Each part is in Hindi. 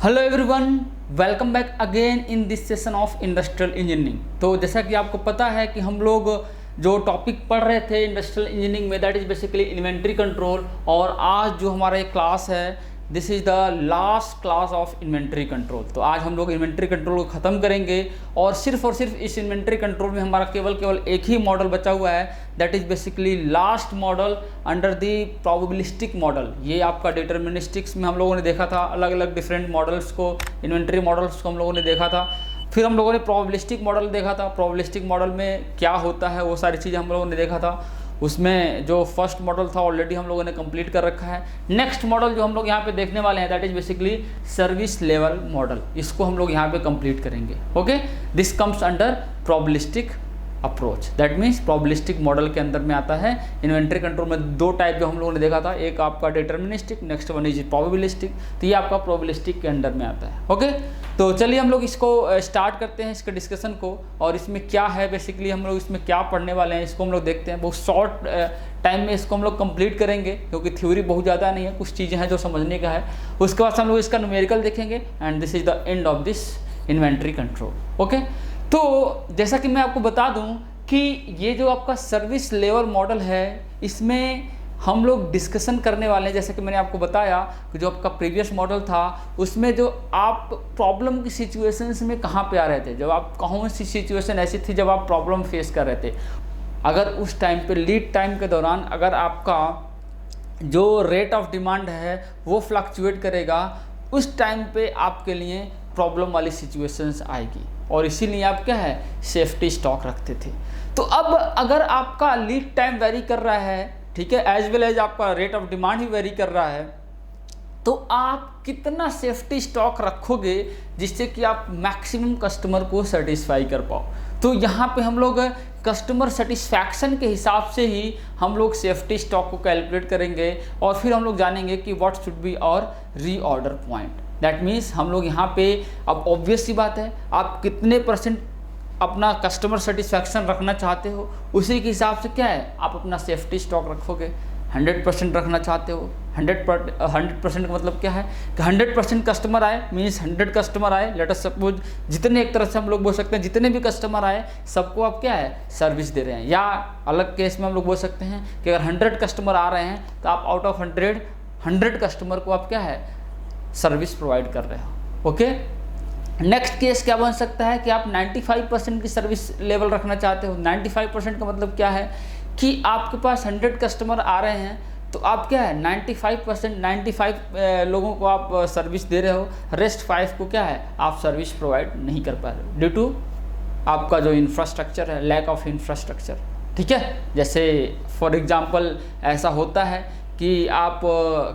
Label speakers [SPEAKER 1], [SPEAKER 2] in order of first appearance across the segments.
[SPEAKER 1] Hello everyone, welcome back again in this session of industrial engineering. तो जैसा कि आपको पता है कि हम लोग जो टॉपिक पढ़ रहे थे इंडस्ट्रियल इंजीनियरिंग में, that is basically inventory control. और आज जो हमारा एक क्लास है, this is the last class of inventory control. तो आज हम लोग इन्वेंट्री कंट्रोल को ख़त्म करेंगे और सिर्फ इस इन्वेंट्री कंट्रोल में हमारा केवल एक ही मॉडल बचा हुआ है, that is basically last model under the probabilistic model. ये आपका डिटर्मिनिस्टिक्स में हम लोगों ने देखा था, अलग अलग डिफरेंट मॉडल्स को, इन्वेंट्री मॉडल्स को हम लोगों ने देखा था। फिर हम लोगों ने प्रोबेबिलिस्टिक मॉडल देखा था, प्रोबेबिलिस्टिक मॉडल में क्या होता है वो सारी चीज़ें हम लोगों ने देखा था। उसमें जो फर्स्ट मॉडल था ऑलरेडी हम लोगों ने कंप्लीट कर रखा है। नेक्स्ट मॉडल जो हम लोग यहाँ पे देखने वाले हैं, that is basically service level model. इसको हम लोग यहाँ पे कंप्लीट करेंगे। Okay, this comes under probabilistic approach, that means probabilistic model के अंदर में आता है। इन्वेंट्री कंट्रोल में दो टाइप जो हम लोगों ने देखा था, एक आपका deterministic, next one is probabilistic. तो ये आपका प्रोबेबिलिस्टिक के अंडर में आता है। ओके, तो चलिए हम लोग इसको स्टार्ट करते हैं, इसके डिस्कशन को। और इसमें क्या है बेसिकली, हम लोग इसमें क्या पढ़ने वाले हैं, इसको हम लोग देखते हैं। बहुत शॉर्ट टाइम में इसको हम लोग कंप्लीट करेंगे, क्योंकि थ्योरी बहुत ज़्यादा नहीं है, कुछ चीज़ें हैं जो समझने का है। उसके बाद हम लोग इसका न्यूमेरिकल देखेंगे and this is the end of this inventory control. Okay, तो जैसा कि मैं आपको बता दूं कि ये जो आपका सर्विस लेवल मॉडल है, इसमें हम लोग डिस्कशन करने वाले हैं। जैसा कि मैंने आपको बताया कि जो आपका प्रीवियस मॉडल था, उसमें जो आप प्रॉब्लम की सिचुएशंस में कहाँ पे आ रहे थे, जब आप कौन सी सिचुएशन ऐसी थी जब आप प्रॉब्लम फेस कर रहे थे। अगर उस टाइम पे लीड टाइम के दौरान अगर आपका जो रेट ऑफ डिमांड है वो फ्लक्चुएट करेगा, उस टाइम पे आपके लिए प्रॉब्लम वाली सिचुएशंस आएगी। और इसीलिए आप क्या है, सेफ्टी स्टॉक रखते थे। तो अब अगर आपका लीड टाइम वेरी कर रहा है, ठीक है, एज वेल एज आपका रेट ऑफ डिमांड भी वेरी कर रहा है, तो आप कितना सेफ्टी स्टॉक रखोगे जिससे कि आप मैक्सिमम कस्टमर को सेटिस्फाई कर पाओ। तो यहाँ पे हम लोग कस्टमर सेटिस्फैक्शन के हिसाब से ही हम लोग सेफ्टी स्टॉक को कैलकुलेट करेंगे। और फिर हम लोग जानेंगे कि व्हाट शुड बी और रीऑर्डर पॉइंट। दैट मीन्स हम लोग यहाँ पे, अब ऑब्वियस सी बात है, आप कितने परसेंट अपना कस्टमर सेटिस्फैक्शन रखना चाहते हो, उसी के हिसाब से क्या है आप अपना सेफ्टी स्टॉक रखोगे। 100% रखना चाहते हो, 100% का मतलब क्या है कि 100% कस्टमर आए, मीन्स 100 कस्टमर आए, लेट अस सपोज, जितने, एक तरह से हम लोग बोल सकते हैं जितने भी कस्टमर आए सबको आप क्या है, सर्विस दे रहे हैं। या अलग केस में हम लोग बोल सकते हैं कि अगर 100 कस्टमर आ रहे हैं तो आप आउट ऑफ 100 कस्टमर को आप क्या है, सर्विस प्रोवाइड कर रहे हो। ओके, नेक्स्ट केस क्या बन सकता है कि आप 95% की सर्विस लेवल रखना चाहते हो। 95% का मतलब क्या है कि आपके पास 100 कस्टमर आ रहे हैं तो आप क्या है 95 लोगों को आप सर्विस दे रहे हो, रेस्ट 5 को क्या है आप सर्विस प्रोवाइड नहीं कर पा रहे हो ड्यू टू आपका जो इंफ्रास्ट्रक्चर है, लैक ऑफ इंफ्रास्ट्रक्चर। ठीक है, जैसे फॉर एग्जांपल ऐसा होता है कि आप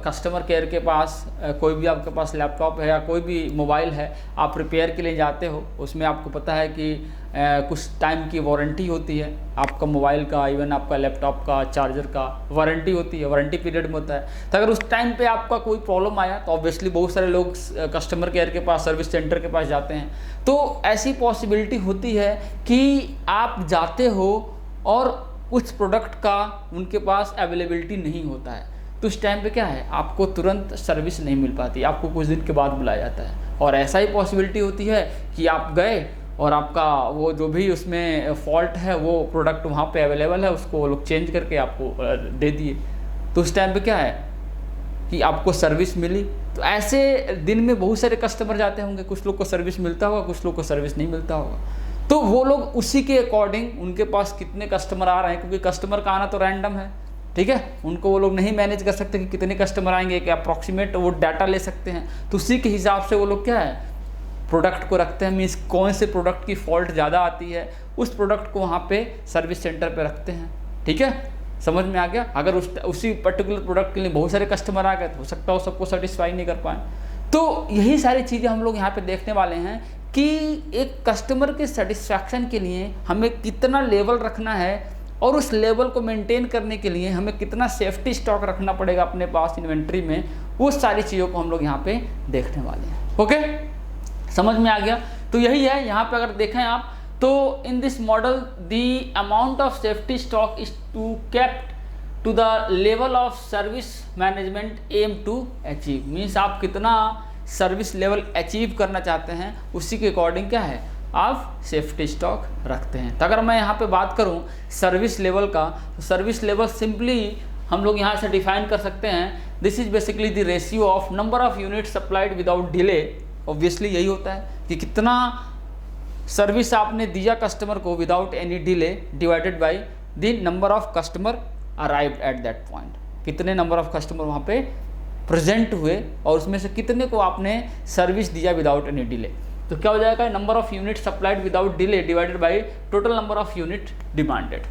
[SPEAKER 1] कस्टमर केयर के पास कोई भी आपके पास लैपटॉप है या कोई भी मोबाइल है, आप रिपेयर के लिए जाते हो, उसमें आपको पता है कि कुछ टाइम की वारंटी होती है आपका मोबाइल का, इवन आपका लैपटॉप का, चार्जर का वारंटी होती है, वारंटी पीरियड में होता है। तो अगर उस टाइम पे आपका कोई प्रॉब्लम आया तो ऑब्वियसली बहुत सारे लोग कस्टमर केयर के पास, सर्विस सेंटर के पास जाते हैं। तो ऐसी पॉसिबिलिटी होती है कि आप जाते हो और उस प्रोडक्ट का उनके पास अवेलेबिलिटी नहीं होता है, तो उस टाइम पे क्या है आपको तुरंत सर्विस नहीं मिल पाती, आपको कुछ दिन के बाद बुलाया जाता है। और ऐसा ही पॉसिबिलिटी होती है कि आप गए और आपका वो जो भी उसमें फॉल्ट है वो प्रोडक्ट वहाँ पे अवेलेबल है, उसको वो लोग चेंज करके आपको दे दिए, तो उस टाइम पे क्या है कि आपको सर्विस मिली। तो ऐसे दिन में बहुत सारे कस्टमर जाते होंगे, कुछ लोग को सर्विस मिलता होगा, कुछ लोग को सर्विस नहीं मिलता होगा। तो वो लोग उसी के अकॉर्डिंग उनके पास कितने कस्टमर आ रहे हैं, क्योंकि कस्टमर का आना तो रैंडम है, ठीक है, उनको वो लोग नहीं मैनेज कर सकते कि कितने कस्टमर आएंगे, एक अप्रॉक्सीमेट वो डाटा ले सकते हैं। तो उसी के हिसाब से वो लोग क्या है प्रोडक्ट को रखते हैं, मीन्स कौन से प्रोडक्ट की फॉल्ट ज़्यादा आती है उस प्रोडक्ट को वहाँ पे सर्विस सेंटर पे रखते हैं। ठीक है, समझ में आ गया। अगर उसी पर्टिकुलर प्रोडक्ट के लिए बहुत सारे कस्टमर आ गए तो हो सकता है वो सबको सेटिस्फाई नहीं कर पाए। तो यही सारी चीज़ें हम लोग यहाँ पे देखने वाले हैं कि एक कस्टमर के सेटिस्फैक्शन के लिए हमें कितना लेवल रखना है और उस लेवल को मेंटेन करने के लिए हमें कितना सेफ्टी स्टॉक रखना पड़ेगा अपने पास इन्वेंट्री में, वो सारी चीज़ों को हम लोग यहाँ पे देखने वाले हैं। ओके, समझ में आ गया। तो यही है, यहाँ पे अगर देखें आप तो in this model the amount of safety stock is to kept to the level of service management aim to achieve. Means आप कितना सर्विस लेवल अचीव करना चाहते हैं उसी के अकॉर्डिंग क्या है आप सेफ्टी स्टॉक रखते हैं। तो अगर मैं यहाँ पे बात करूँ सर्विस लेवल का, तो सर्विस लेवल सिंपली हम लोग यहाँ से डिफाइन कर सकते हैं, this is basically the ratio of number of unit supplied without delay. Obviously यही होता है कि कितना सर्विस आपने दिया कस्टमर को without any delay divided by the number of customer arrived at that point, कितने नंबर ऑफ कस्टमर वहाँ पे प्रेजेंट हुए और उसमें से कितने को आपने सर्विस दिया विदाउट एनी डिले। तो क्या हो जाएगा, number of unit supplied without delay divided by total number of unit demanded,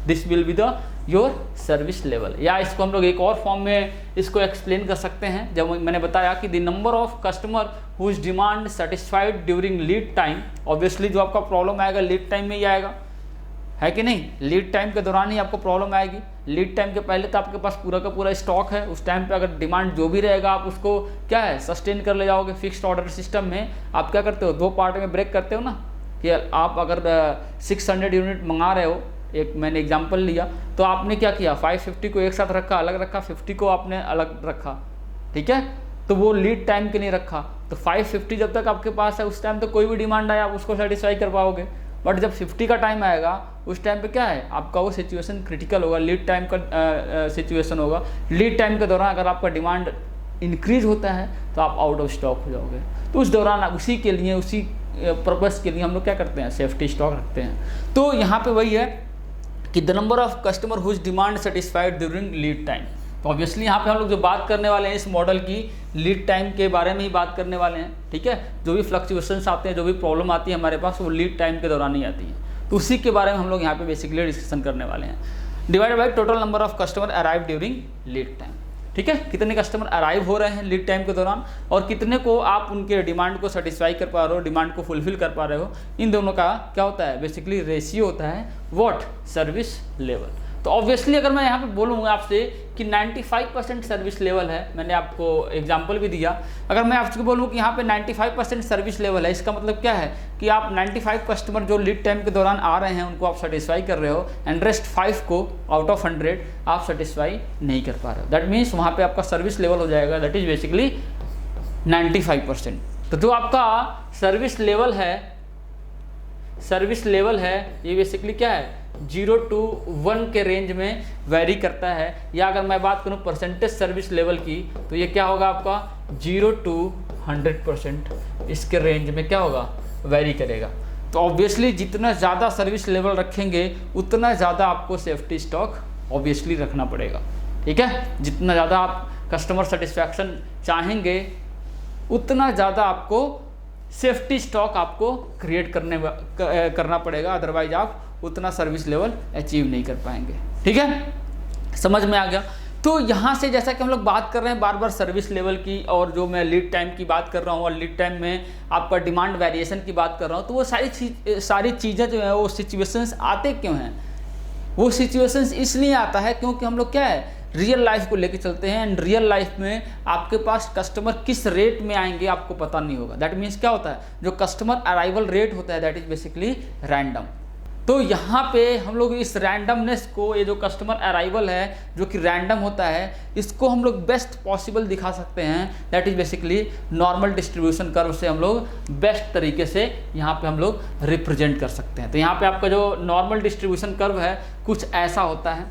[SPEAKER 1] this will be the your service level. या इसको हम लोग एक और फॉर्म में इसको एक्सप्लेन कर सकते हैं, जब मैंने बताया कि the number of customer whose demand satisfied during lead time. Obviously जो आपका प्रॉब्लम आएगा लीड टाइम में ही आएगा, है कि नहीं, लीड टाइम के दौरान ही आपको प्रॉब्लम आएगी। लीड टाइम के पहले तो आपके पास पूरा का पूरा स्टॉक है, उस टाइम पे अगर डिमांड जो भी रहेगा आप उसको क्या है सस्टेन कर ले जाओगे। फिक्स्ड ऑर्डर सिस्टम में आप क्या करते हो, दो पार्ट में ब्रेक करते हो ना, कि आप अगर 600 यूनिट मंगा रहे हो, एक मैंने एग्जांपल लिया, तो आपने क्या किया 550 को एक साथ रखा, अलग रखा, 50 को आपने अलग रखा, ठीक है, तो वो लीड टाइम के नहीं रखा। तो 550 जब तक आपके पास है उस टाइम तो कोई भी डिमांड आया आप उसको सेटिस्फाई कर पाओगे, बट जब 50 का टाइम आएगा उस टाइम पे क्या है आपका वो सिचुएशन क्रिटिकल होगा, लीड टाइम का सिचुएशन होगा। लीड टाइम के दौरान अगर आपका डिमांड इंक्रीज होता है तो आप आउट ऑफ स्टॉक हो जाओगे। तो उस दौरान उसी के लिए, उसी पर्पस के लिए हम लोग क्या करते हैं सेफ्टी स्टॉक रखते हैं। तो यहाँ पे वही है कि the number of customer whose demand satisfied during lead time. तो ऑब्वियसली यहाँ पे हम लोग जो बात करने वाले हैं इस मॉडल की लीड टाइम के बारे में ही बात करने वाले हैं, ठीक है। जो भी फ्लक्चुएशंस आते हैं, जो भी प्रॉब्लम आती है हमारे पास, वो लीड टाइम के दौरान ही आती है। तो उसी के बारे में हम लोग यहाँ पे बेसिकली डिस्कशन करने वाले हैं। Divided by total number of customer arrive during lead time, ठीक है, कितने कस्टमर अराइव हो रहे हैं लीड टाइम के दौरान और कितने को आप उनके डिमांड को सेटिस्फाई कर पा रहे हो, डिमांड को फुलफिल कर पा रहे हो। इन दोनों का क्या होता है बेसिकली रेशियो होता है व्हाट सर्विस लेवल। तो ऑब्वियसली अगर मैं यहाँ पे बोलूँगा आपसे कि 95% सर्विस लेवल है, मैंने आपको एग्जांपल भी दिया, अगर मैं आपको बोलूँ कि यहाँ पे 95% सर्विस लेवल है, इसका मतलब क्या है कि आप 95 कस्टमर जो लीड टाइम के दौरान आ रहे हैं उनको आप सेटिस्फाई कर रहे हो एंड रेस्ट 5 को आउट ऑफ 100 आप सेटिस्फाई नहीं कर पा रहे हो। दैट मीन्स वहाँ पर आपका सर्विस लेवल हो जाएगा दैट इज बेसिकली 95%। तो जो आपका सर्विस लेवल है ये बेसिकली क्या है 0 to 1 के रेंज में वैरी करता है। या अगर मैं बात करूं परसेंटेज सर्विस लेवल की तो ये क्या होगा आपका 0 to 100% इसके रेंज में क्या होगा वैरी करेगा। तो ऑब्वियसली जितना ज़्यादा सर्विस लेवल रखेंगे उतना ज़्यादा आपको सेफ्टी स्टॉक ऑब्वियसली रखना पड़ेगा, ठीक है। जितना ज़्यादा आप कस्टमर सेटिस्फैक्शन चाहेंगे उतना ज़्यादा आपको सेफ्टी स्टॉक आपको क्रिएट करना पड़ेगा, अदरवाइज आप उतना सर्विस लेवल अचीव नहीं कर पाएंगे, ठीक है, समझ में आ गया। तो यहाँ से जैसा कि हम लोग बात कर रहे हैं बार बार सर्विस लेवल की और जो मैं लीड टाइम की बात कर रहा हूँ और लीड टाइम में आपका डिमांड वेरिएशन की बात कर रहा हूँ, तो वो सारी चीज़ें जो है वो सिचुएशंस आते क्यों हैं, वो सिचुएशंस इसलिए आता है क्योंकि हम लोग क्या है रियल लाइफ को लेके चलते हैं एंड रियल लाइफ में आपके पास कस्टमर किस रेट में आएंगे आपको पता नहीं होगा। दैट मीन्स क्या होता है जो कस्टमर अराइवल रेट होता है दैट इज बेसिकली रैंडम। तो यहाँ पे हम लोग इस रैंडमनेस को, ये जो कस्टमर अराइवल है जो कि रैंडम होता है, इसको हम लोग बेस्ट पॉसिबल दिखा सकते हैं that is basically normal distribution curve से हम लोग बेस्ट तरीके से यहाँ पे हम लोग रिप्रेजेंट कर सकते हैं। तो यहाँ पे आपका जो नॉर्मल डिस्ट्रीब्यूशन कर्व है कुछ ऐसा होता है,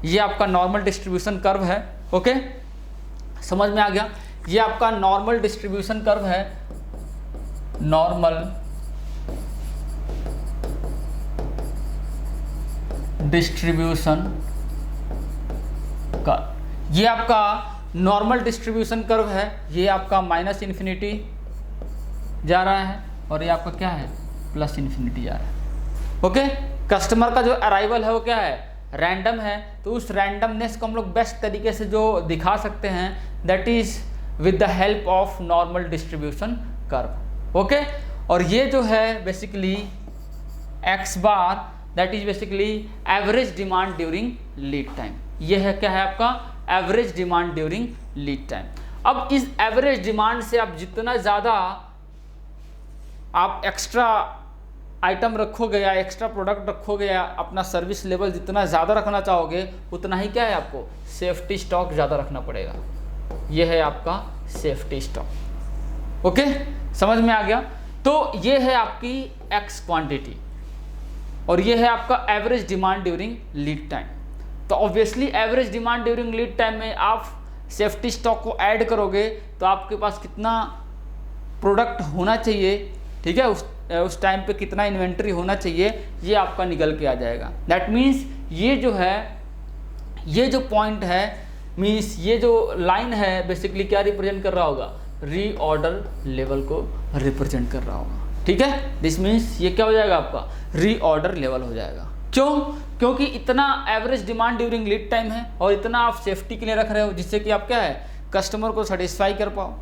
[SPEAKER 1] ये आपका नॉर्मल डिस्ट्रीब्यूशन कर्व है, ओके, समझ में आ गया। ये आपका नॉर्मल डिस्ट्रीब्यूशन कर्व है, नॉर्मल डिस्ट्रीब्यूशन का, ये आपका नॉर्मल डिस्ट्रीब्यूशन कर्व है, ये आपका -इन्फिनिटी जा रहा है और ये आपका क्या है +इन्फिनिटी जा रहा है, ओके। कस्टमर का जो अराइवल है वो क्या है रैंडम है, तो उस रैंडमनेस को हम लोग बेस्ट तरीके से जो दिखा सकते हैं that is with the help of normal distribution curve, okay. और ये जो है basically x bar that is basically average demand during lead time, ये है क्या है आपका average demand during lead time. अब इस एवरेज डिमांड से आप जितना ज़्यादा आप एक्स्ट्रा आइटम रखोगे या एक्स्ट्रा प्रोडक्ट रखोगे या अपना सर्विस लेवल जितना ज़्यादा रखना चाहोगे उतना ही क्या है आपको सेफ्टी स्टॉक ज़्यादा रखना पड़ेगा। यह है आपका सेफ्टी स्टॉक, ओके, समझ में आ गया। तो ये है आपकी एक्स क्वांटिटी और ये है आपका average demand during lead time. तो obviously average demand during lead time में आप सेफ्टी स्टॉक को ऐड करोगे तो आपके पास कितना प्रोडक्ट होना चाहिए, ठीक है, उस टाइम पे कितना इन्वेंट्री होना चाहिए, ये आपका निकल के आ जाएगा। दैट मीन्स ये जो है, ये जो पॉइंट है, मीन्स ये जो लाइन है बेसिकली क्या रिप्रेजेंट कर रहा होगा, रीऑर्डर लेवल को रिप्रेजेंट कर रहा होगा, ठीक है। दिस मीन्स ये क्या हो जाएगा आपका रीऑर्डर लेवल हो जाएगा। क्यों? क्योंकि इतना average demand during lead time है और इतना आप सेफ्टी के लिए रख रहे हो जिससे कि आप क्या है कस्टमर को सेटिस्फाई कर पाओ,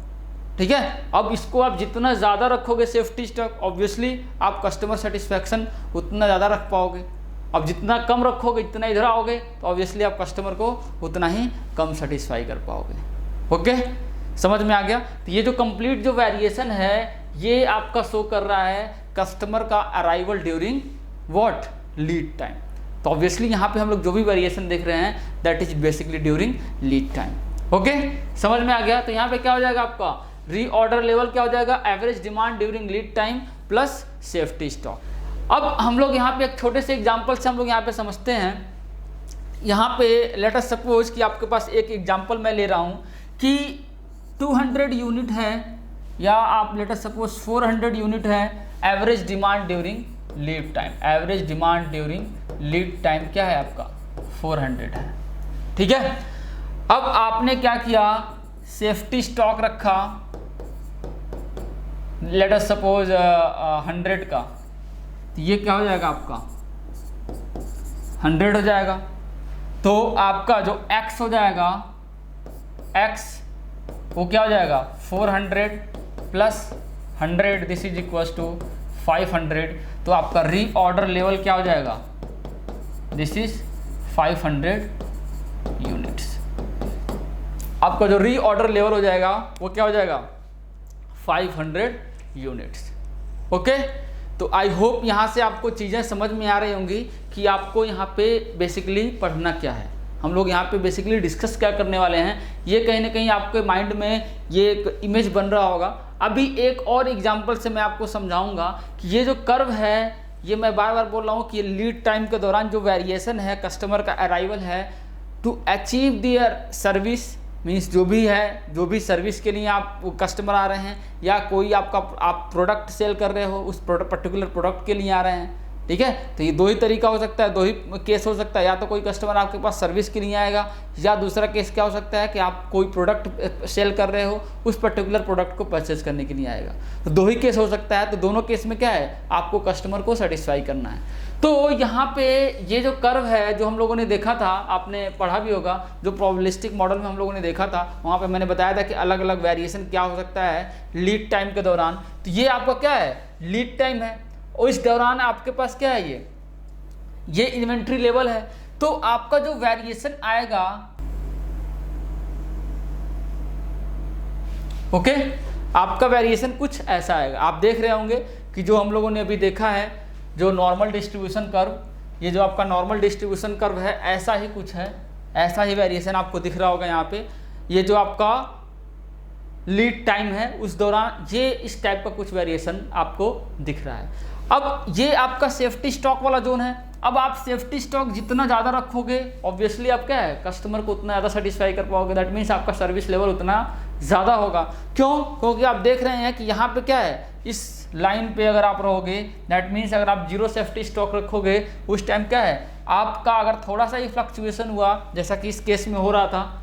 [SPEAKER 1] ठीक है। अब इसको आप जितना ज़्यादा रखोगे सेफ्टी स्टॉक, ऑब्वियसली आप कस्टमर सेटिस्फैक्शन उतना ज़्यादा रख पाओगे। अब जितना कम रखोगे, जितना इधर आओगे, तो ऑब्वियसली आप कस्टमर को उतना ही कम सेटिस्फाई कर पाओगे। ओके, समझ में आ गया। तो ये जो कंप्लीट जो वेरिएशन है ये आपका शो कर रहा है कस्टमर का arrival during what lead time. तो ऑब्वियसली यहाँ पे हम लोग जो भी वेरिएशन देख रहे हैं that is basically during lead time. Okay, समझ में आ गया। तो यहाँ पे क्या हो जाएगा आपका रीऑर्डर लेवल क्या हो जाएगा, average demand during lead time plus safety stock. अब हम लोग यहाँ पे एक छोटे से एग्जाम्पल से हम लोग यहाँ पे समझते हैं। यहाँ पे लेट अस सपोज कि आपके पास एक एग्जाम्पल मैं ले रहा हूँ कि 200 यूनिट है या आप लेट अस सपोज 400 यूनिट है average demand during lead time. Average demand during lead time क्या है आपका 400 है, ठीक है। अब आपने क्या किया, सेफ्टी स्टॉक रखा लेट अस सपोज 100 का, तो ये क्या हो जाएगा आपका 100 हो जाएगा। तो आपका जो x हो जाएगा, x वो क्या हो जाएगा 400 plus 100 this is equals to 500। तो आपका रीऑर्डर लेवल क्या हो जाएगा, दिस इज 500 यूनिट्स। आपका जो रीऑर्डर लेवल हो जाएगा वो क्या हो जाएगा 500 यूनिट्स। ओके, तो आई होप यहाँ से आपको चीज़ें समझ में आ रही होंगी कि आपको यहाँ पे बेसिकली पढ़ना क्या है। हम लोग यहाँ पे बेसिकली डिस्कस क्या करने वाले हैं, ये कहीं ना कहीं आपके माइंड में ये एक इमेज बन रहा होगा। अभी एक और एग्जांपल से मैं आपको समझाऊंगा कि ये जो कर्व है, ये मैं बार बार बोल रहा हूँ कि लीड टाइम के दौरान जो वेरिएशन है कस्टमर का अराइवल है to achieve their service, means जो भी है, जो भी सर्विस के लिए आप कस्टमर आ रहे हैं या कोई आपका आप प्रोडक्ट सेल कर रहे हो उस पर्टिकुलर प्रोडक्ट के लिए आ रहे हैं, ठीक है। तो ये दो ही तरीका हो सकता है, दो ही केस हो सकता है। या तो कोई कस्टमर आपके पास सर्विस के लिए आएगा, या दूसरा केस क्या हो सकता है कि आप कोई प्रोडक्ट सेल कर रहे हो उस पर्टिकुलर प्रोडक्ट को परचेज करने के लिए आएगा। तो दो ही केस हो सकता है। तो दोनों केस में क्या है, आपको कस्टमर को सेटिस्फाई करना है। तो यहाँ पे ये जो कर्व है जो हम लोगों ने देखा था, आपने पढ़ा भी होगा, जो प्रोबेबिलिस्टिक मॉडल में हम लोगों ने देखा था, वहाँ पे मैंने बताया था कि अलग अलग वेरिएशन क्या हो सकता है लीड टाइम के दौरान। तो ये आपका क्या है, लीड टाइम है और इस दौरान आपके पास क्या है, ये इन्वेंट्री लेवल है। तो आपका जो वेरिएशन आएगा, ओके, आपका वेरिएशन कुछ ऐसा आएगा। आप देख रहे होंगे कि जो हम लोगों ने अभी देखा है, जो नॉर्मल डिस्ट्रीब्यूशन कर्व, ये जो आपका नॉर्मल डिस्ट्रीब्यूशन कर्व है, ऐसा ही कुछ है, ऐसा ही वेरिएशन आपको दिख रहा होगा यहाँ पे। ये जो आपका लीड टाइम है उस दौरान ये इस टाइप का कुछ वेरिएशन आपको दिख रहा है। अब ये आपका सेफ्टी स्टॉक वाला जोन है। अब आप सेफ्टी स्टॉक जितना ज़्यादा रखोगे, ऑब्वियसली आप क्या है, कस्टमर को उतना ज़्यादा सेटिस्फाई कर पाओगे। दैट मीन्स आपका सर्विस लेवल उतना ज़्यादा होगा। क्यों? क्योंकि आप देख रहे हैं कि यहाँ पे क्या है, इस लाइन पे अगर आप रहोगे, दैट मीन्स अगर आप जीरो सेफ्टी स्टॉक रखोगे उस टाइम क्या है, आपका अगर थोड़ा सा ही फ्लक्चुएशन हुआ, जैसा कि इस केस में हो रहा था,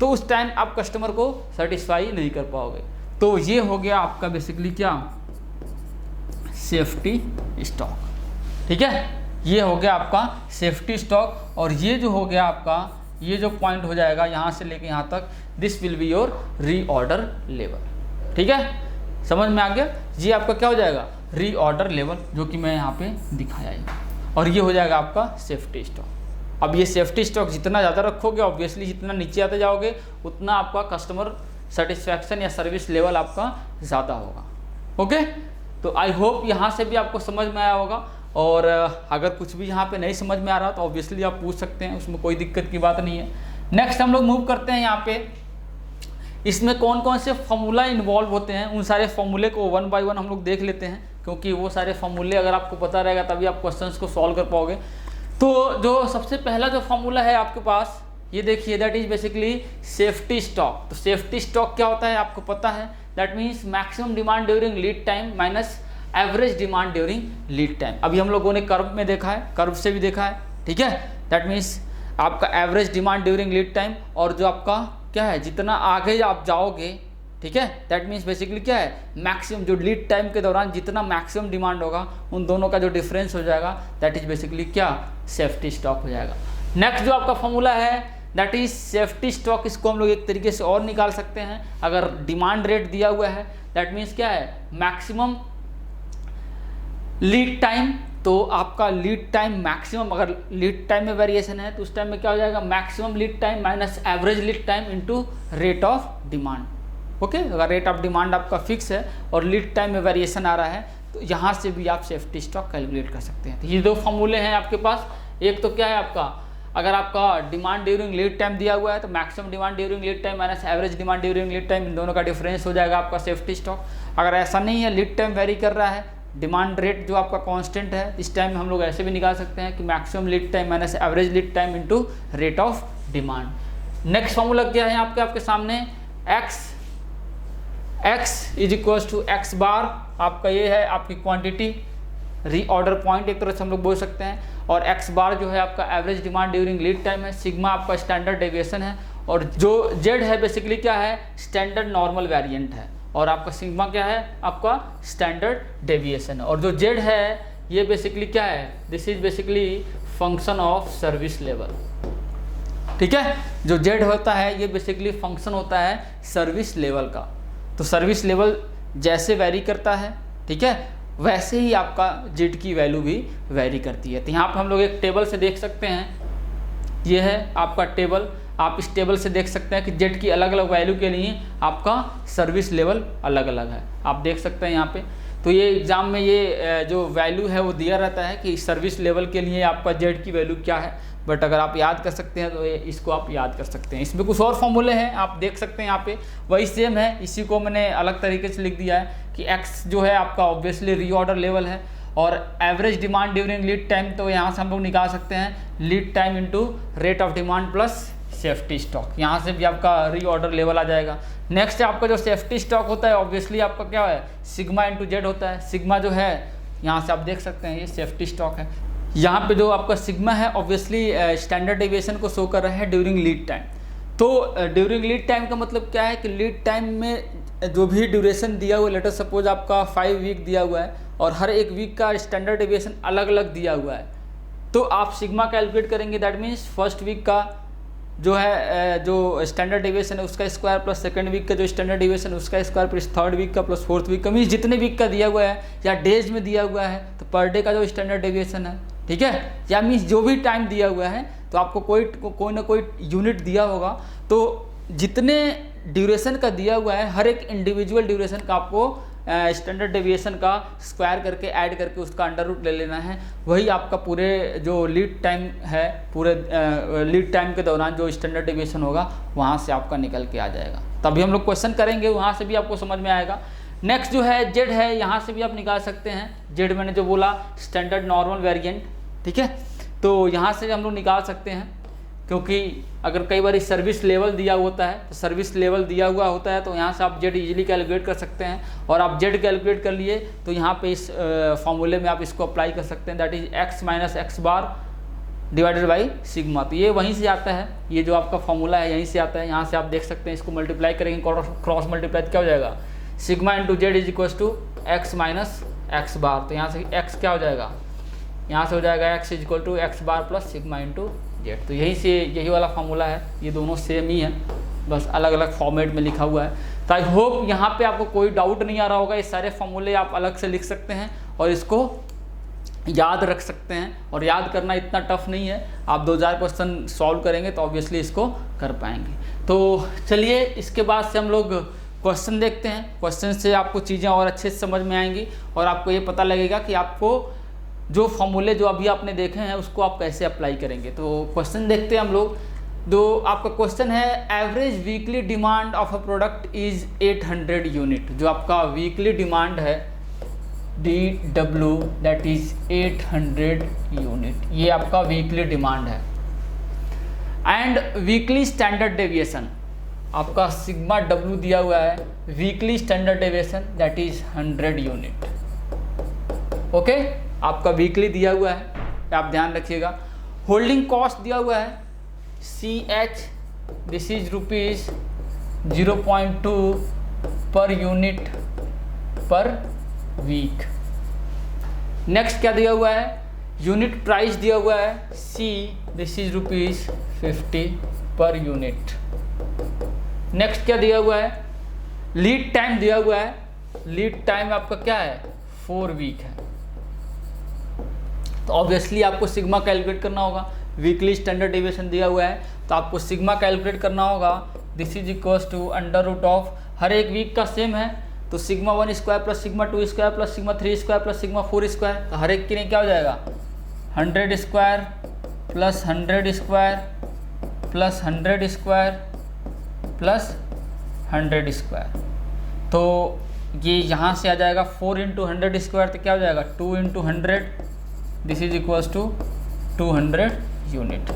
[SPEAKER 1] तो उस टाइम आप कस्टमर को सेटिस्फाई नहीं कर पाओगे। तो ये हो गया आपका बेसिकली क्या, सेफ्टी स्टॉक, ठीक है। ये हो गया आपका सेफ्टी स्टॉक। और ये जो हो गया आपका, ये जो पॉइंट हो जाएगा यहाँ से लेके यहाँ तक, this will be your reorder level, ठीक है। समझ में आ गया। ये आपका क्या हो जाएगा, रीऑर्डर लेवल, जो कि मैं यहाँ पे दिखाया है। और ये हो जाएगा आपका सेफ्टी स्टॉक। अब ये सेफ्टी स्टॉक जितना ज़्यादा रखोगे, ऑब्वियसली जितना नीचे आते जाओगे उतना आपका कस्टमर सेटिस्फैक्शन या सर्विस लेवल आपका ज़्यादा होगा। ओके, तो आई होप यहाँ से भी आपको समझ में आया होगा। और अगर कुछ भी यहाँ पे नहीं समझ में आ रहा तो ऑब्वियसली आप पूछ सकते हैं, उसमें कोई दिक्कत की बात नहीं है। नेक्स्ट हम लोग मूव करते हैं यहाँ पे इसमें कौन कौन से फॉर्मूला इन्वॉल्व होते हैं, उन सारे फॉर्मूले को वन बाय वन हम लोग देख लेते हैं, क्योंकि वो सारे फॉर्मूले अगर आपको पता रहेगा तभी आप क्वेश्चंस को सॉल्व कर पाओगे। तो जो सबसे पहला जो फॉर्मूला है आपके पास, ये देखिए, that is basically safety stock. तो सेफ्टी स्टॉक क्या होता है आपको पता है, that means maximum demand during lead time minus average demand during lead time. अभी हम लोगों ने कर्व में देखा है, कर्व से भी देखा है, ठीक है। दैट मीन्स आपका average demand during lead time और जो आपका क्या है, जितना आगे आप जाओगे, ठीक है, दैट मीन्स बेसिकली क्या है, मैक्सिमम जो लीड टाइम के दौरान जितना मैक्सिमम डिमांड होगा उन दोनों का जो डिफरेंस हो जाएगा, दैट इज बेसिकली क्या, सेफ्टी स्टॉक हो जाएगा। नेक्स्ट जो आपका फॉर्मूला है दैट इज सेफ्टी स्टॉक, इसको हम लोग एक तरीके से और निकाल सकते हैं। अगर डिमांड रेट दिया हुआ है, दैट मीन्स क्या है, मैक्सिमम लीड टाइम, तो आपका लीड टाइम मैक्सिमम, अगर लीड टाइम में वेरिएशन है तो उस टाइम में क्या हो जाएगा, maximum lead time minus average lead time into rate of demand. Okay, अगर रेट ऑफ डिमांड आपका फिक्स है और लीड टाइम में वेरिएशन आ रहा है तो यहाँ से भी आप सेफ्टी स्टॉक कैलकुलेट कर सकते हैं। तो ये दो फॉर्मूले हैं आपके पास। एक तो क्या है आपका, अगर आपका डिमांड ड्यूरिंग लीड टाइम दिया हुआ है तो maximum demand during lead time minus average demand during lead time, इन दोनों का डिफरेंस हो जाएगा आपका सेफ्टी स्टॉक। अगर ऐसा नहीं है, लीड टाइम वेरी कर रहा है, डिमांड रेट जो आपका कांस्टेंट है, इस टाइम में हम लोग ऐसे भी निकाल सकते हैं कि maximum lead time minus average lead time into rate of demand. Next formula क्या है आपके सामने, x is equals to x bar, आपका ये है आपकी क्वांटिटी, रीऑर्डर पॉइंट एक तरह से हम लोग बोल सकते हैं, और x बार जो है आपका average demand during lead time है, सिग्मा आपका स्टैंडर्ड डेविएशन है, और जो z है बेसिकली क्या है, स्टैंडर्ड नॉर्मल वेरिएंट है, और आपका सिग्मा क्या है, आपका स्टैंडर्ड डेविएशन है, और जो z है ये बेसिकली क्या है, this is basically function of service level. ठीक है, जो z होता है ये बेसिकली फंक्शन होता है सर्विस लेवल का। तो सर्विस लेवल जैसे वैरी करता है, ठीक है, वैसे ही आपका z की वैल्यू भी वैरी करती है। तो यहाँ पर हम लोग एक टेबल से देख सकते हैं, ये है आपका टेबल, आप इस टेबल से देख सकते हैं कि z की अलग अलग वैल्यू के लिए आपका सर्विस लेवल अलग अलग है, आप देख सकते हैं यहाँ पे। तो ये एग्ज़ाम में ये जो वैल्यू है वो दिया रहता है कि सर्विस लेवल के लिए आपका z की वैल्यू क्या है, बट अगर आप याद कर सकते हैं तो इसको आप याद कर सकते हैं। इसमें कुछ और फॉर्मूले हैं, आप देख सकते हैं यहाँ पे, वही सेम है, इसी को मैंने अलग तरीके से लिख दिया है कि x जो है आपका ऑब्वियसली रीऑर्डर लेवल है, और average demand during lead time, तो यहाँ से हम लोग निकाल सकते हैं lead time into rate of demand plus safety stock, यहाँ से भी आपका रीऑर्डर लेवल आ जाएगा। नेक्स्ट आपका जो सेफ्टी स्टॉक होता है ऑब्वियसली आपका क्या है, सिग्मा इंटू जेड होता है। सिग्मा जो है यहाँ से आप देख सकते हैं ये सेफ्टी स्टॉक है। यहाँ पे जो आपका सिग्मा है ऑब्वियसली स्टैंडर्ड डेविएशन को शो कर रहा है ड्यूरिंग लीड टाइम। तो ड्यूरिंग लीड टाइम का मतलब क्या है कि लीड टाइम में जो भी ड्यूरेशन दिया हुआ है, लेटर सपोज आपका 5 वीक दिया हुआ है और हर एक वीक का स्टैंडर्ड डेविएशन अलग अलग दिया हुआ है, तो आप सिग्मा कैलकुलेट करेंगे, दैट मीन्स फर्स्ट वीक का जो है जो स्टैंडर्ड डेविएशन है उसका स्क्वायर प्लस सेकंड वीक का जो स्टैंडर्ड डेविएशन है उसका स्क्वायर प्लस थर्ड वीक का प्लस फोर्थ वीक का, मीन्स जितने वीक का दिया हुआ है या डेज में दिया हुआ है तो पर डे का जो स्टैंडर्ड डेविएशन है, ठीक है, या मीन्स जो भी टाइम दिया हुआ है तो आपको कोई ना कोई यूनिट दिया होगा, तो जितने ड्यूरेशन का दिया हुआ है हर एक इंडिविजुअल ड्यूरेशन का आपको स्टैंडर्ड डेविएशन का स्क्वायर करके ऐड करके उसका अंडर रूट ले लेना है। वही आपका पूरे जो लीड टाइम है, पूरे लीड टाइम के दौरान जो स्टैंडर्ड डेविएशन होगा वहाँ से आपका निकल के आ जाएगा। तभी हम लोग क्वेश्चन करेंगे, वहाँ से भी आपको समझ में आएगा। नेक्स्ट जो है जेड है, यहाँ से भी आप निकाल सकते हैं। जेड मैंने जो बोला स्टैंडर्ड नॉर्मल वेरिएंट, ठीक है, तो यहाँ से हम लोग निकाल सकते हैं, क्योंकि अगर कई बार सर्विस लेवल दिया होता है तो सर्विस लेवल दिया हुआ होता है तो यहाँ से आप जेड इजीली कैलकुलेट कर सकते हैं, और आप जेड कैलकुलेट कर लिए तो यहाँ पे इस फॉर्मूले में आप इसको अप्लाई कर सकते हैं, that is x minus X bar divided by sigma. तो ये वहीं से आता है, ये जो आपका फॉर्मूला है यहीं से आता है। यहाँ से आप देख सकते हैं, इसको मल्टीप्लाई करेंगे, क्रॉस मल्टीप्लाई क्या हो जाएगा, sigma into Z is equals to X minus X bar. तो यहाँ से एक्स क्या हो जाएगा, यहाँ से हो जाएगा x is equal to x bar plus sigma into Z. तो यही से यही वाला फार्मूला है, ये दोनों सेम ही है, बस अलग अलग फॉर्मेट में लिखा हुआ है। तो आई होप यहाँ पे आपको कोई डाउट नहीं आ रहा होगा। ये सारे फॉर्मूले आप अलग से लिख सकते हैं और इसको याद रख सकते हैं, और याद करना इतना टफ नहीं है। आप 2000 क्वेश्चन सॉल्व करेंगे तो ऑब्वियसली इसको कर पाएंगे। तो चलिए इसके बाद से हम लोग क्वेश्चन देखते हैं। क्वेश्चन से आपको चीज़ें और अच्छे से समझ में आएंगी और आपको ये पता लगेगा कि आपको जो फॉर्मूले जो अभी आपने देखे हैं उसको आप कैसे अप्लाई करेंगे। तो क्वेश्चन देखते हैं हम लोग। जो आपका क्वेश्चन है average weekly demand of a product is 800 unit, जो आपका वीकली डिमांड है DW दैट इज 800 यूनिट, ये आपका वीकली डिमांड है। एंड वीकली स्टैंडर्ड डेविएशन आपका सिग्मा W दिया हुआ है, weekly standard deviation that is 100 unit. Okay, आपका वीकली दिया हुआ है, आप ध्यान रखिएगा। होल्डिंग कॉस्ट दिया हुआ है CH, दिस इज रुपीज 0.2 पर यूनिट पर वीक। नेक्स्ट क्या दिया हुआ है, यूनिट प्राइस दिया हुआ है C, this is rupees 50 per unit. Next क्या दिया हुआ है, लीड टाइम दिया हुआ है, लीड टाइम आपका क्या है 4 वीक है। तो ऑब्वियसली आपको सिग्मा कैलकुलेट करना होगा, वीकली स्टैंडर्ड डेविएशन दिया हुआ है तो आपको सिग्मा कैलकुलेट करना होगा। This is equals to under root of, हर एक वीक का सेम है तो sigma 1 square plus sigma 2 square plus sigma 3 square plus sigma 4 square, तो हर एक के लिए क्या हो जाएगा 100 square plus 100 square plus 100 square plus 100 square. तो ये यहाँ से आ जाएगा 4 इंटू 100 स्क्वायर, तो क्या हो जाएगा 2 into 100, this is equals to 200 unit.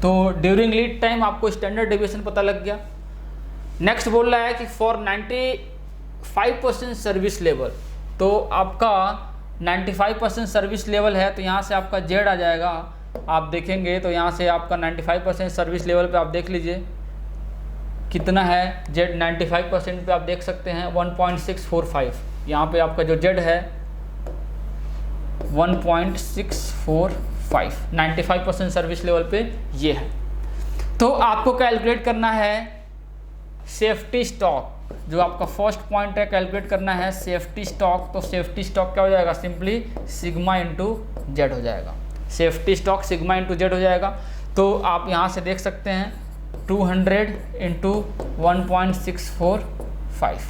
[SPEAKER 1] तो ड्यूरिंग लीड टाइम आपको स्टैंडर्ड डेविएशन पता लग गया। नेक्स्ट बोल रहा है कि फॉर 95% सर्विस लेवल, तो आपका 95% सर्विस लेवल है तो यहाँ से आपका जेड आ जाएगा। आप देखेंगे तो यहाँ से आपका 95% सर्विस लेवल पे आप देख लीजिए कितना है जेड। 95% पे आप देख सकते हैं 1.645, यहाँ पे आपका जो जेड है 1.645, 95% सर्विस लेवल पे ये है। तो आपको कैलकुलेट करना है सेफ्टी स्टॉक, जो आपका फर्स्ट पॉइंट है कैलकुलेट करना है सेफ्टी स्टॉक। तो सेफ्टी स्टॉक क्या हो जाएगा, सिंपली सिग्मा इंटू जेड हो जाएगा, safety stock sigma into Z हो जाएगा। तो आप यहाँ से देख सकते हैं 200 इंटू 1.645,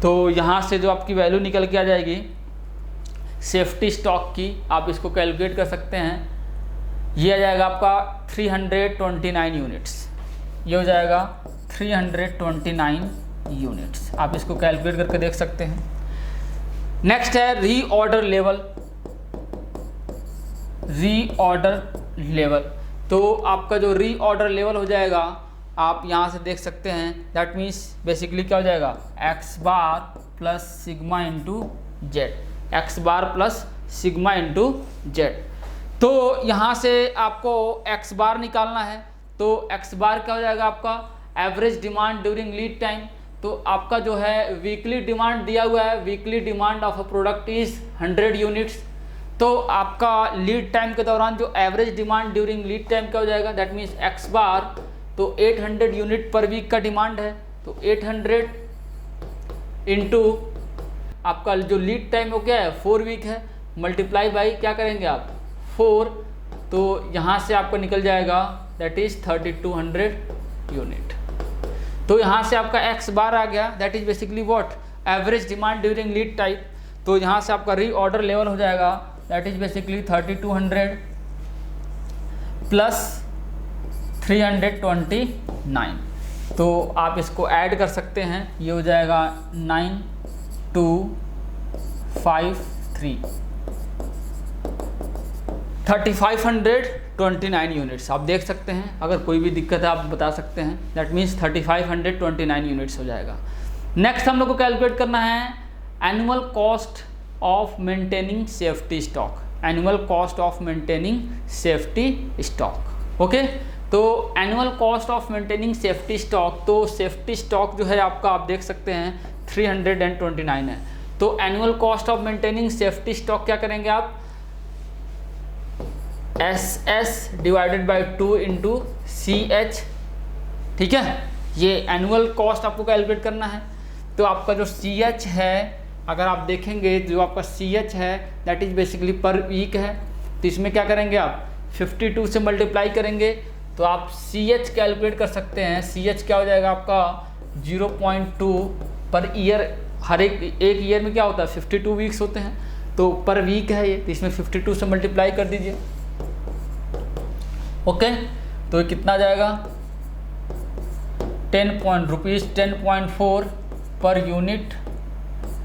[SPEAKER 1] तो यहाँ से जो आपकी वैल्यू निकल के आ जाएगी सेफ्टी स्टॉक की, आप इसको कैलकुलेट कर सकते हैं। ये आ जाएगा आपका 329 यूनिट्स, ये हो जाएगा 329 यूनिट्स, आप इसको कैलकुलेट करके देख सकते हैं। नेक्स्ट है रीऑर्डर लेवल, रीऑर्डर लेवल। तो आपका जो रीऑर्डर लेवल हो जाएगा आप यहाँ से देख सकते हैं, दैट मीन्स बेसिकली क्या हो जाएगा X bar plus sigma into Z, X bar plus sigma into Z. तो यहाँ से आपको एक्स बार निकालना है, तो एक्स बार क्या हो जाएगा आपका average demand during lead time. तो आपका जो है वीकली डिमांड दिया हुआ है, weekly demand of a product is 100 units. तो आपका लीड टाइम के दौरान जो average demand during lead time क्या हो जाएगा, दैट मीन्स एक्स बार, तो 800 यूनिट पर वीक का डिमांड है, तो 800 इंटू आपका जो लीड टाइम वो क्या है 4 वीक है, मल्टीप्लाई बाई क्या करेंगे आप 4, तो यहाँ से आपको निकल जाएगा दैट इज 3200 यूनिट। तो यहाँ से आपका एक्स बार आ गया, that is basically what average demand during lead time. तो यहाँ से आपका रीऑर्डर लेवल हो जाएगा दैट इज बेसिकली 3200 प्लस 329। तो आप इसको ऐड कर सकते हैं, ये हो जाएगा 9253, 3529 यूनिट्स। आप देख सकते हैं, अगर कोई भी दिक्कत है आप बता सकते हैं, दैट मीन्स 3529 यूनिट्स हो जाएगा। नेक्स्ट हम लोग को कैलकुलेट करना है annual cost of maintaining safety stock, annual cost of maintaining safety stock. Okay, तो annual cost of maintaining safety stock, तो सेफ्टी स्टॉक जो है आपका आप देख सकते हैं 329 है। तो annual cost of maintaining safety stock क्या करेंगे आप SS divided by 2 into CH, ठीक है। ये एनुअल कॉस्ट आपको कैलकुलेट करना है। तो आपका जो CH है, अगर आप देखेंगे जो आपका CH है that is basically per week है, तो इसमें क्या करेंगे आप 52 से मल्टीप्लाई करेंगे तो आप CH कैलकुलेट कर सकते हैं। CH क्या हो जाएगा आपका 0.2 पर ईयर, हर एक ईयर में क्या होता है 52 वीक्स होते हैं, तो पर वीक है ये, तो इसमें 52 से मल्टीप्लाई कर दीजिए। ओके, तो ये कितना जाएगा, 10.4 पर यूनिट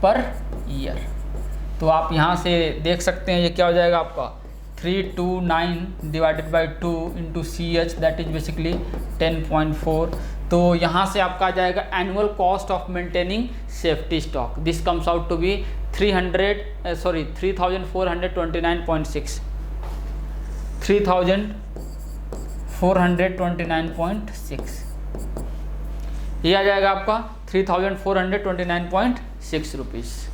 [SPEAKER 1] पर ईयर। तो आप यहाँ से देख सकते हैं ये क्या हो जाएगा आपका 329 divided by 2 into CH, that is basically 10.4। तो यहाँ से आपका आ जाएगा annual cost of maintaining safety stock, this comes out to be 3429.6, 3429.6 ये आ जाएगा आपका 3429.6 रुपीज़।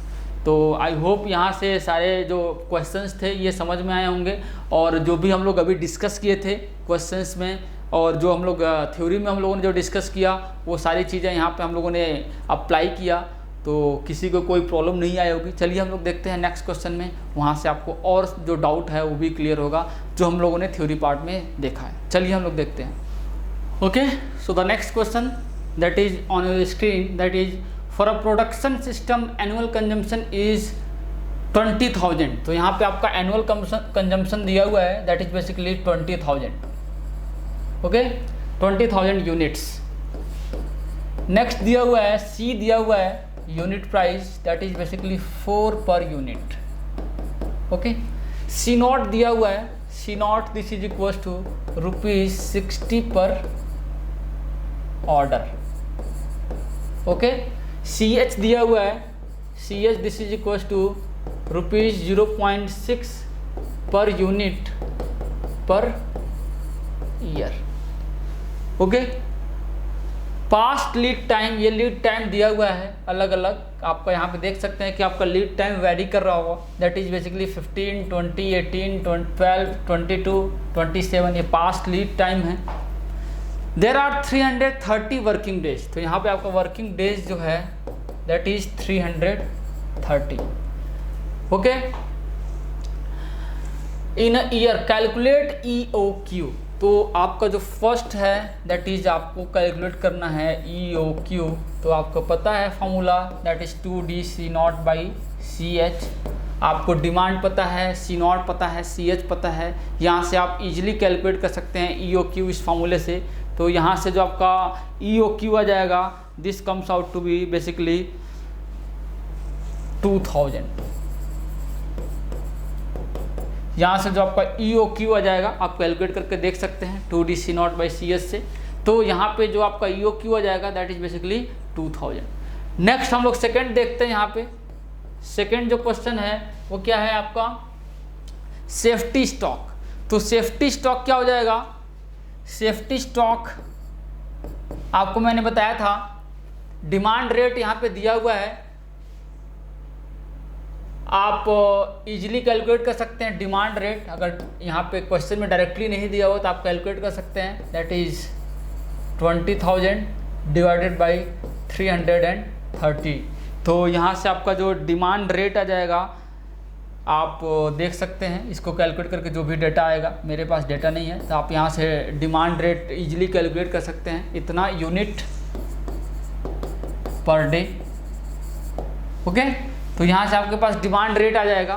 [SPEAKER 1] तो आई होप यहाँ से सारे जो क्वेश्चंस थे ये समझ में आए होंगे, और जो भी हम लोग अभी डिस्कस किए थे क्वेश्चंस में, और जो हम लोग थ्योरी में हम लोगों ने जो डिस्कस किया वो सारी चीज़ें यहाँ पे हम लोगों ने अप्लाई किया, तो किसी को कोई प्रॉब्लम नहीं आई होगी। चलिए हम लोग देखते हैं नेक्स्ट क्वेश्चन में, वहाँ से आपको और जो डाउट है वो भी क्लियर होगा जो हम लोगों ने थ्योरी पार्ट में देखा है। चलिए हम लोग देखते हैं। Okay, so the next question that is on your screen, that is for a production system annual consumption is 20,000। तो यहाँ पे आपका एनुअल कंजम्पशन दिया हुआ है, that is basically 20,000। Okay, 20,000 units. Next दिया हुआ है C दिया हुआ है unit price, that is basically 4 per unit. Okay, C not दिया हुआ है, C naught this is equal to ₹60 per order. Okay, CH दिया हुआ है, CH this is equal to ₹0.6 per unit per year. Okay, past lead time, ये लीड टाइम दिया हुआ है अलग अलग, आपका यहाँ पे देख सकते हैं कि आपका लीड टाइम वेरी कर रहा होगा, दैट इज बेसिकली 15, 20, 18, 12, 22, 27, ये पास्ट लीड टाइम है। देर आर 330 वर्किंग डेज, तो यहाँ पे आपका वर्किंग डेज जो है that is 330। Okay, in a year calculate EOQ, तो आपका जो फर्स्ट है दैट इज आपको कैलकुलेट करना है EOQ। तो आपको पता है फॉर्मूला, दैट इज 2D/C0/CH। आपको डिमांड पता है, C0 पता है, CH पता है, यहाँ से आप इजीली कैलकुलेट कर सकते हैं EOQ इस फॉर्मूले से। तो यहाँ से जो आपका EOQ आ जाएगा, this comes out to be basically 2000। यहाँ से जो आपका EOQ आ जाएगा आप कैलकुलेट करके देख सकते हैं 2D/C0/CH से। तो यहाँ पे जो आपका EOQ आ जाएगा दैट इज बेसिकली 2000। नेक्स्ट हम लोग सेकंड देखते हैं। यहाँ पे सेकंड जो क्वेश्चन है वो क्या है आपका, सेफ्टी स्टॉक। तो सेफ्टी स्टॉक क्या हो जाएगा, सेफ्टी स्टॉक आपको मैंने बताया था, डिमांड रेट यहाँ पे दिया हुआ है, आप इजीली कैलकुलेट कर सकते हैं डिमांड रेट। अगर यहाँ पे क्वेश्चन में डायरेक्टली नहीं दिया हो तो आप कैलकुलेट कर सकते हैं, दैट इज 20,000 डिवाइडेड बाई 330। तो यहाँ से आपका जो डिमांड रेट आ जाएगा आप देख सकते हैं, इसको कैलकुलेट करके जो भी डेटा आएगा, मेरे पास डेटा नहीं है तो आप यहाँ से डिमांड रेट इजीली कैलकुलेट कर सकते हैं, इतना यूनिट पर डे। ओके, तो यहाँ से आपके पास डिमांड रेट आ जाएगा।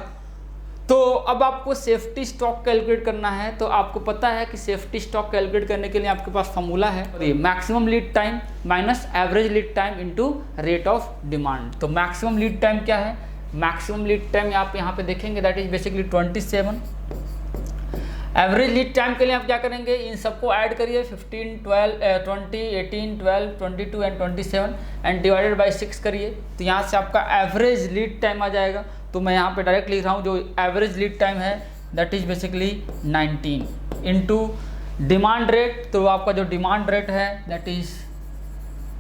[SPEAKER 1] तो अब आपको सेफ्टी स्टॉक कैलकुलेट करना है। तो आपको पता है कि सेफ्टी स्टॉक कैलकुलेट करने के लिए आपके पास फॉर्मूला है, maximum lead time minus average lead time into rate of demand. तो मैक्सिमम लीड टाइम क्या है, मैक्सिमम लीड टाइम आप यहाँ पे देखेंगे that is basically 27। Average lead time के लिए आप क्या करेंगे, इन सबको ऐड करिए 15, 12, 20, 18, 12, 22 एंड 27 एंड डिवाइडेड बाई 6 करिए। तो यहाँ से आपका एवरेज लीड टाइम आ जाएगा। तो मैं यहाँ पे डायरेक्ट लिख रहा हूँ, जो एवरेज लीड टाइम है that is basically 19 into demand rate. तो आपका जो डिमांड रेट है दैट इज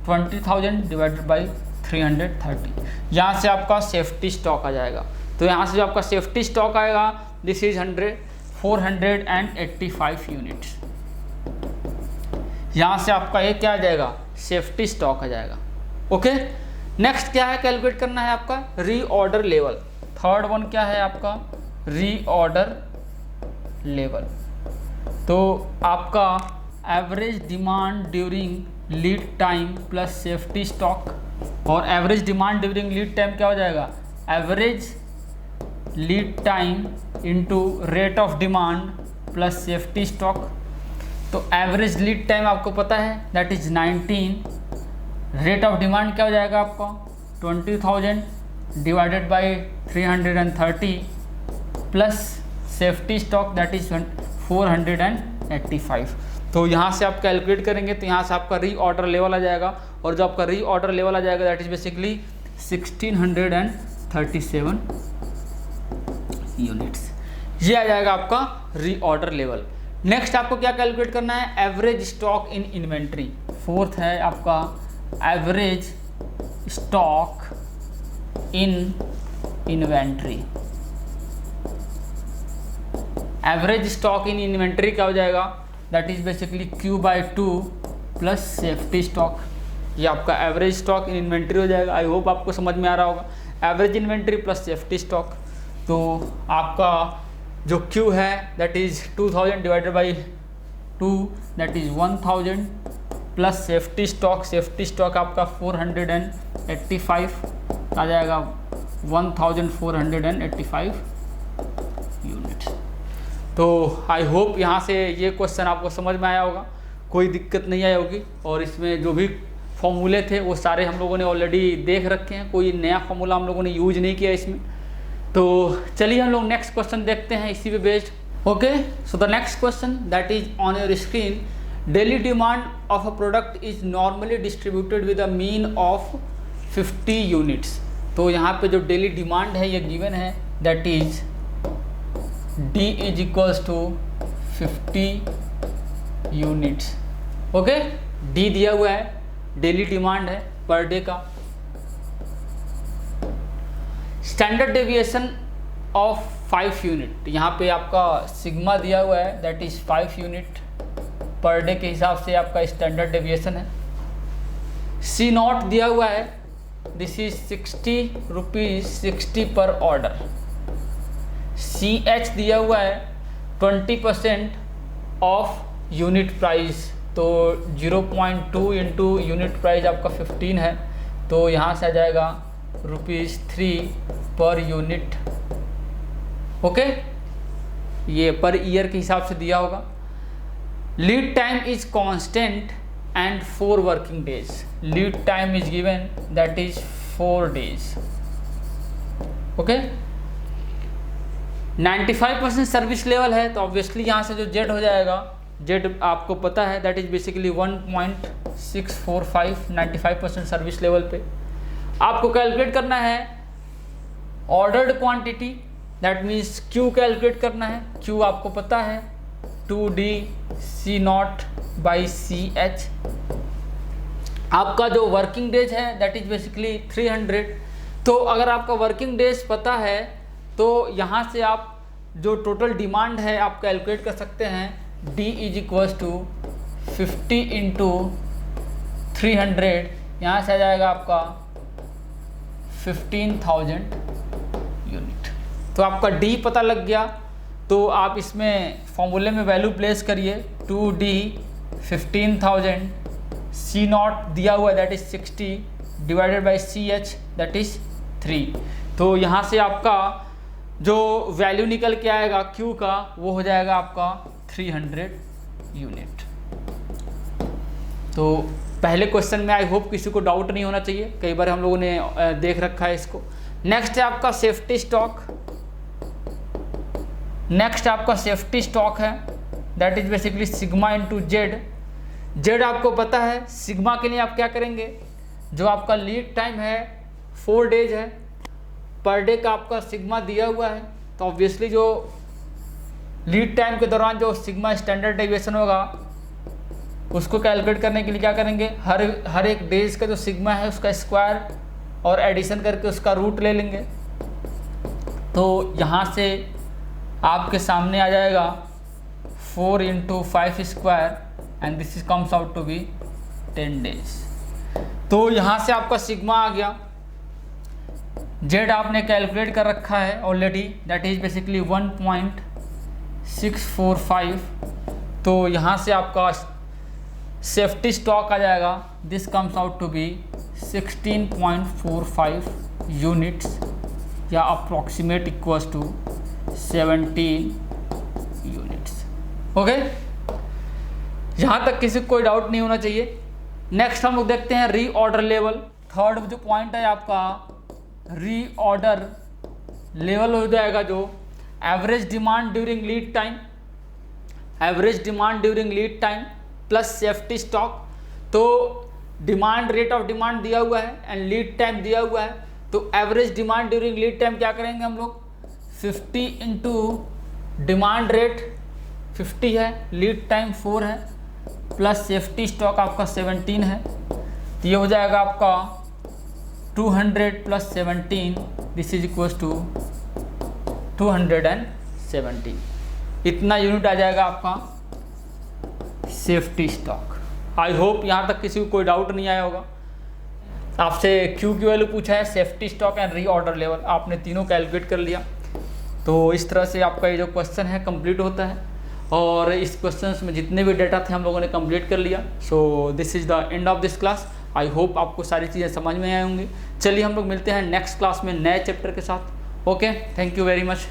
[SPEAKER 1] 20,000 डिवाइडेड बाई 330। यहाँ से आपका सेफ्टी स्टॉक आ जाएगा। तो यहाँ से जो आपका सेफ्टी स्टॉक आएगा दिस इज 485 यूनिट्स। यहाँ से आपका ये क्या आ जाएगा, सेफ्टी स्टॉक आ जाएगा। ओके, नेक्स्ट क्या है कैलकुलेट करना है आपका, रीऑर्डर लेवल। थर्ड वन क्या है आपका, रीऑर्डर लेवल। तो आपका average demand during lead time plus safety stock, और average demand during lead time क्या हो जाएगा, average lead time into rate of demand plus safety stock. तो एवरेज लीड टाइम आपको पता है that is 19, rate of demand क्या हो जाएगा आपका 20,000 divided by 330 plus safety stock that is 485। तो यहाँ से आप कैलकुलेट करेंगे तो यहाँ से आपका री ऑर्डर लेवल आ जाएगा, और जो आपका री ऑर्डर लेवल आ जाएगा दैट इज बेसिकली 1637 यूनिट्स, ये आ जाएगा आपका री ऑर्डर लेवल। नेक्स्ट आपको क्या कैलकुलेट करना है, average stock in inventory. Fourth है आपका average stock in inventory. Average stock in inventory क्या हो जाएगा, that is basically Q/2 plus safety stock. ये आपका एवरेज स्टॉक इन इन्वेंट्री हो जाएगा। आई होप आपको समझ में आ रहा होगा, average inventory plus safety stock. तो आपका जो Q है that is 2000 divided by 2 that is 1000 plus safety stock आपका 485 आ जाएगा, 1485 यूनिट्स। तो आई होप यहाँ से ये क्वेश्चन आपको समझ में आया होगा, कोई दिक्कत नहीं आई होगी। और इसमें जो भी फॉर्मूले थे वो सारे हम लोगों ने ऑलरेडी देख रखे हैं, कोई नया फॉर्मूला हम लोगों ने यूज नहीं किया इसमें। तो चलिए हम लोग नेक्स्ट क्वेश्चन देखते हैं इसी पे based. Okay, so the next question that is on your screen, daily demand of a product is normally distributed with a mean of 50 units. तो यहाँ पे जो डेली डिमांड है ये गिवन है that is D is equals to 50 units. Okay, D दिया हुआ है, डेली डिमांड है पर डे का। स्टैंडर्ड डेविएशन ऑफ 5 यूनिट, यहाँ पे आपका सिग्मा दिया हुआ है that is 5 unit per day के हिसाब से आपका स्टैंडर्ड डेविएशन है। C नॉट दिया हुआ है, this is 60 rupees 60 per order. CH दिया हुआ है 20% ऑफ यूनिट प्राइस, तो 0.2 इंटू यूनिट प्राइस आपका 15 है, तो यहाँ से आ जाएगा ₹3 पर यूनिट। ओके, ये पर ईयर के हिसाब से दिया होगा। Lead time is constant and 4 working days. Lead time is given that is 4 days. Okay, 95% service level है, तो ऑब्वियसली यहाँ से जो जेड हो जाएगा, जेड आपको पता है that is basically 1.645 95% service level पे। आपको कैलकुलेट करना है ordered quantity, that means Q calculate करना है। Q आपको पता है 2D C not by CH। आपका जो वर्किंग डेज है दैट इज बेसिकली 300। तो अगर आपका वर्किंग डेज पता है तो यहाँ से आप जो टोटल डिमांड है आप कैलकुलेट कर सकते हैं। D is equals to 50 into 300, यहाँ से आ जाएगा आपका 15,000 यूनिट। तो आपका D पता लग गया, तो आप इसमें फॉर्मूले में वैल्यू प्लेस करिए 2D 15,000, C नॉट दिया हुआ है that is 60 divided by CH that is 3। तो यहाँ से आपका जो वैल्यू निकल के आएगा Q का वो हो जाएगा आपका 300 यूनिट। तो पहले क्वेश्चन में आई होप किसी को डाउट नहीं होना चाहिए, कई बार हम लोगों ने देख रखा है इसको। नेक्स्ट है आपका सेफ्टी स्टॉक। नेक्स्ट आपका सेफ्टी स्टॉक है that is basically sigma into Z. Z आपको पता है, सिग्मा के लिए आप क्या करेंगे, जो आपका लीड टाइम है 4 डेज है, पर डे का आपका सिग्मा दिया हुआ है, तो ऑब्वियसली जो लीड टाइम के दौरान जो सिग्मा स्टैंडर्ड डेविएशन होगा उसको कैलकुलेट करने के लिए क्या करेंगे, हर एक डेज का जो सिग्मा है उसका स्क्वायर और एडिशन करके उसका रूट ले लेंगे। तो यहाँ से आपके सामने आ जाएगा 4 into 5 square and this is comes out to be 10 days. तो यहाँ से आपका सिग्मा आ गया। जेड आपने कैलकुलेट कर रखा है ऑलरेडी दैट इज बेसिकली 1.645। तो यहाँ से आपका सेफ्टी स्टॉक आ जाएगा, this comes out to be 16.45 units या approximate equals to 17 units. Okay, यहाँ तक किसी को कोई डाउट नहीं होना चाहिए। नेक्स्ट हम लोग देखते हैं रीऑर्डर लेवल। थर्ड जो पॉइंट है आपका रीऑर्डर लेवल हो जाएगा जो average demand during lead time, average demand during lead time plus safety stock. तो डिमांड, रेट ऑफ डिमांड दिया हुआ है एंड लीड टाइम दिया हुआ है, तो average demand during lead time क्या करेंगे हम लोग 50 इंटू डिमांड रेट 50 है, लीड टाइम 4 है, प्लस सेफ्टी स्टॉक आपका 17 है, तो ये हो जाएगा आपका 200 plus 17 this is equal to 217। इतना यूनिट आ जाएगा आपका सेफ्टी स्टॉक। आई होप यहाँ तक किसी को कोई डाउट नहीं आया होगा। आपसे क्यू की वैल्यू पूछा है, safety stock and reorder level, आपने तीनों कैलकुलेट कर लिया। तो इस तरह से आपका ये जो क्वेश्चन है कंप्लीट होता है और इस क्वेश्चन में जितने भी डेटा थे हम लोगों ने कंप्लीट कर लिया। So this is the end of this class. I hope आपको सारी चीज़ें समझ में आई होंगी। चलिए हम लोग मिलते हैं नेक्स्ट क्लास में नए चैप्टर के साथ। Okay, thank you very much.